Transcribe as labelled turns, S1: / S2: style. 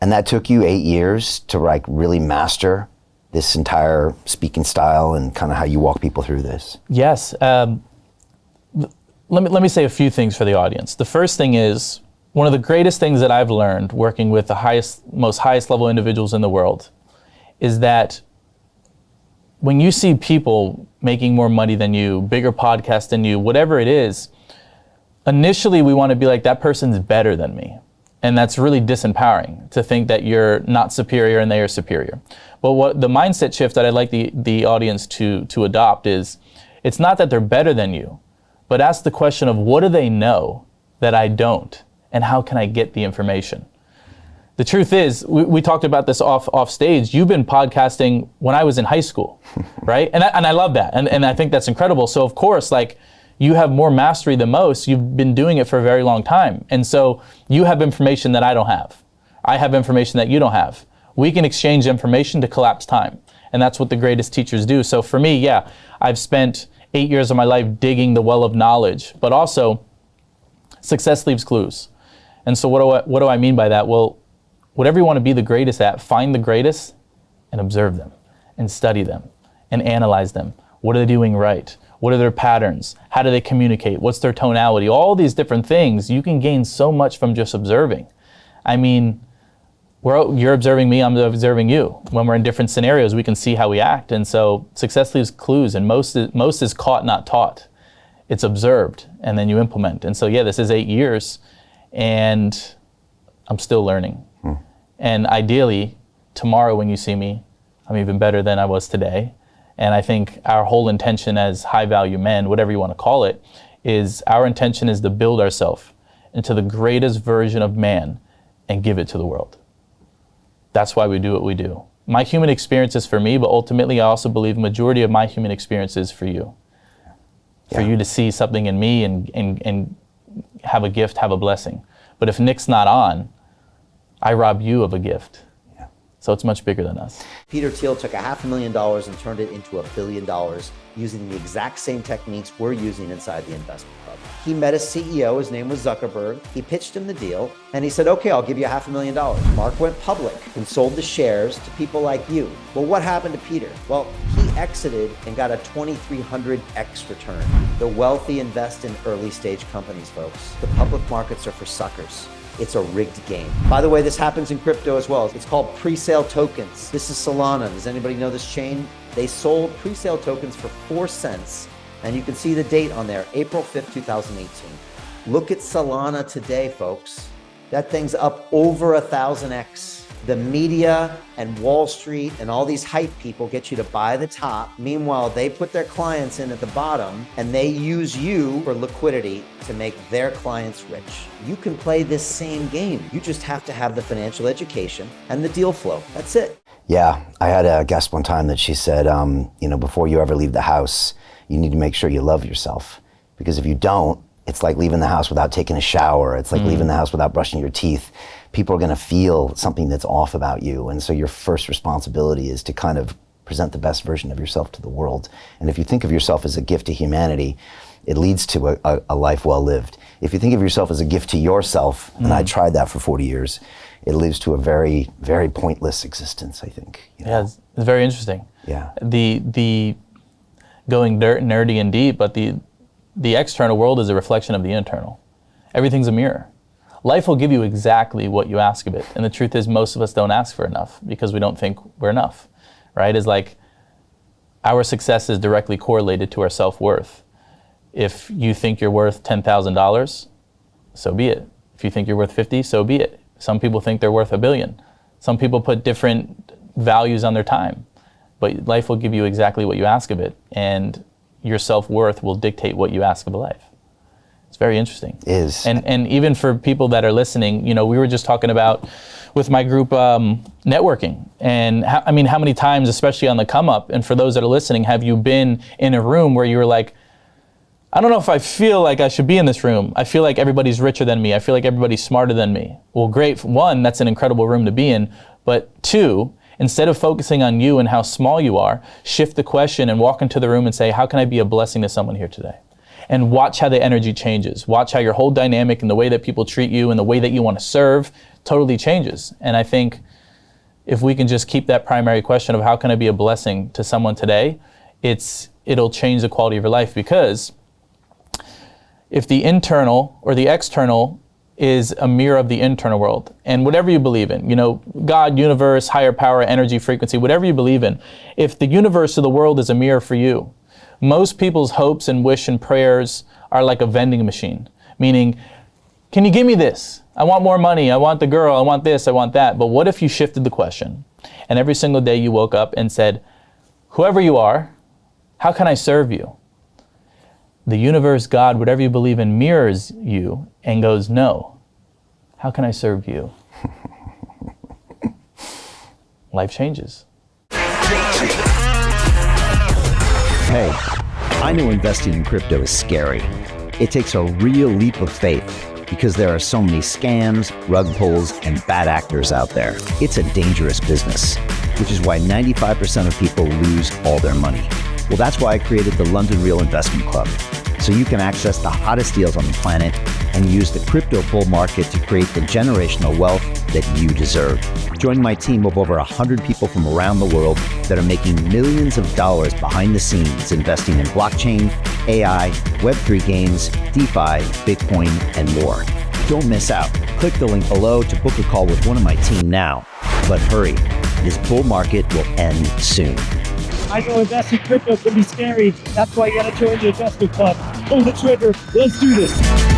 S1: And that took you 8 years to like really master this entire speaking style and kind of how you walk people through this?
S2: Yes. Let me say a few things for the audience. The first thing is, one of the greatest things that I've learned working with the highest level individuals in the world is that when you see people making more money than you, bigger podcasts than you, whatever it is, initially we want to be like, that person's better than me. And that's really disempowering to think that you're not superior and they are superior. But what the mindset shift that I'd like the audience to adopt is, it's not that they're better than you, but ask the question of, what do they know that I don't? And how can I get the information? The truth is, we talked about this off stage, you've been podcasting when I was in high school, right? And I love that, and I think that's incredible. So of course, like, you have more mastery than most, you've been doing it for a very long time. And so you have information that I don't have. I have information that you don't have. We can exchange information to collapse time. And that's what the greatest teachers do. So for me, yeah, I've spent 8 years of my life digging the well of knowledge, but also success leaves clues. And so what do I mean by that? Well, whatever you want to be the greatest at, find the greatest and observe them and study them and analyze them. What are they doing right? What are their patterns? How do they communicate? What's their tonality? All these different things, you can gain so much from just observing. I mean, you're observing me, I'm observing you. When we're in different scenarios, we can see how we act. And so success leaves clues, and most is caught, not taught. It's observed, and then you implement. And so yeah, this is 8 years, and I'm still learning. And ideally, tomorrow when you see me, I'm even better than I was today. And I think our whole intention as high-value men, whatever you want to call it, is our intention is to build ourselves into the greatest version of man and give it to the world. That's why we do what we do. My human experience is for me, but ultimately I also believe the majority of my human experience is for you. Yeah. For you to see something in me and have a gift, have a blessing. But if Nick's not on, I rob you of a gift. So it's much bigger than us.
S3: Peter Thiel took $500,000 and turned it into $1 billion using the exact same techniques we're using inside the investment club. He met a CEO, his name was Zuckerberg. He pitched him the deal and he said, okay, I'll give you $500,000. Mark went public and sold the shares to people like you. Well, what happened to Peter? Well, he exited and got a 2,300x return. The wealthy invest in early stage companies, folks. The public markets are for suckers. It's a rigged game. By the way, this happens in crypto as well. It's called pre-sale tokens. This is Solana. Does anybody know this chain? They sold pre-sale tokens for 4 cents. And you can see the date on there, April 5th, 2018. Look at Solana today, folks. That thing's up over 1,000x. The media and Wall Street and all these hype people get you to buy the top. Meanwhile, they put their clients in at the bottom and they use you for liquidity to make their clients rich. You can play this same game. You just have to have the financial education and the deal flow. That's it.
S1: Yeah, I had a guest one time that she said, before you ever leave the house, you need to make sure you love yourself. Because if you don't, it's like leaving the house without taking a shower. It's like leaving the house without brushing your teeth. People are going to feel something that's off about you. And so your first responsibility is to kind of present the best version of yourself to the world. And if you think of yourself as a gift to humanity, it leads to a life well lived. If you think of yourself as a gift to yourself, and I tried that for 40 years, it leads to a very, very pointless existence, I think.
S2: Yeah, it's very interesting.
S1: Yeah.
S2: The going nerdy and deep, but the external world is a reflection of the internal. Everything's a mirror. Life will give you exactly what you ask of it. And the truth is, most of us don't ask for enough because we don't think we're enough, right? It's like our success is directly correlated to our self-worth. If you think you're worth $10,000, so be it. If you think you're worth 50, so be it. Some people think they're worth $1 billion. Some people put different values on their time, but life will give you exactly what you ask of it. And your self-worth will dictate what you ask of life. It's very interesting.
S1: It is.
S2: And even for people that are listening, we were just talking about with my group networking. And how many times, especially on the come up, and for those that are listening, have you been in a room where you were like, I don't know if I feel like I should be in this room. I feel like everybody's richer than me. I feel like everybody's smarter than me. Well, great. One, that's an incredible room to be in. But two, instead of focusing on you and how small you are, shift the question and walk into the room and say, how can I be a blessing to someone here today? and watch how the energy changes. Watch how your whole dynamic and the way that people treat you and the way that you want to serve totally changes. And I think if we can just keep that primary question of how can I be a blessing to someone today, it'll change the quality of your life. Because if the internal or the external is a mirror of the internal world, and whatever you believe in, God, universe, higher power, energy, frequency, whatever you believe in, if the universe or the world is a mirror for you, most people's hopes and wish and prayers are like a vending machine, meaning, can you give me this? I want more money, I want the girl, I want this, I want that. But what if you shifted the question and every single day you woke up and said, whoever you are, how can I serve you? The universe, God, whatever you believe in, mirrors you and goes, no, how can I serve you? Life changes.
S3: Hey, I know investing in crypto is scary. It takes a real leap of faith because there are so many scams, rug pulls, and bad actors out there. It's a dangerous business, which is why 95% of people lose all their money. Well, that's why I created the London Real Investment Club, so you can access the hottest deals on the planet and use the crypto bull market to create the generational wealth that you deserve. Join my team of over 100 people from around the world that are making millions of dollars behind the scenes investing in blockchain, AI, Web3 games, DeFi, Bitcoin, and more. Don't miss out. Click the link below to book a call with one of my team now. But hurry, this bull market will end soon.
S4: I know investing in crypto can be scary. That's why you gotta join the investment club. Pull the trigger. Let's do this.